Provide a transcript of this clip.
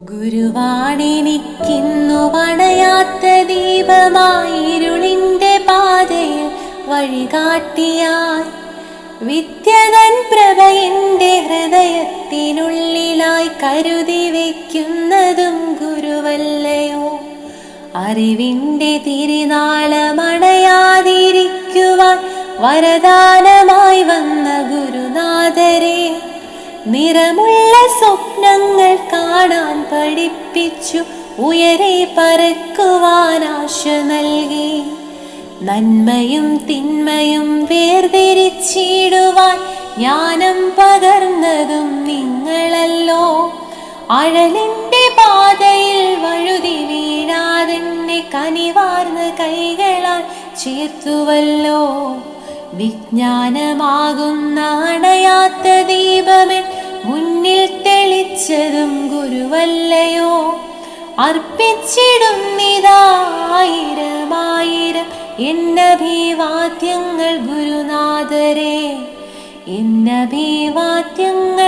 ഗുരുവാണെനിക്കിന്നു വണയാത്ത ദീപമായിരുളിന്റെ പാതയിൽ വഴികാട്ടിയായി വിദ്യതൻ പ്രഭ എൻ്റെ ഹൃദയത്തിനുള്ളിലായി കരുതി വയ്ക്കുന്നതും ഗുരുവല്ലയോ. അറിവിൻ്റെ തിരുനാളമണയാതിരിക്കുവാൻ വരദാനമായി വന്ന ഗുരുനാഥരെ, നിറമുള്ള സ്വപ്നങ്ങൾ കാണാൻ പഠിപ്പിച്ചു, ഉയരെ പറക്കുവാൻ ആശ നൽകി. നന്മയും തിന്മയും വേർതിരിച്ചിടുവാൻ ജ്ഞാനം പകർന്നതും നിങ്ങളല്ലോ. അഴലിൻ്റെ പാതയിൽ വഴുതി വീഴാതെന്നെ കനിവാർന്ന കൈകളാൽ ചേർത്തുവല്ലോ. വിജ്ഞാനമാകുന്ന അണയാത്ത ദീപമെൻ മുന്നിൽ തെളിച്ചതും ഗുരുവല്ലയോ. അർപ്പിച്ചിടുന്നിതായിരമായിരം എന്നഭിവാദ്യങ്ങൾ ഗുരുനാഥരെ, എന്നഭിവാദ്യങ്ങൾ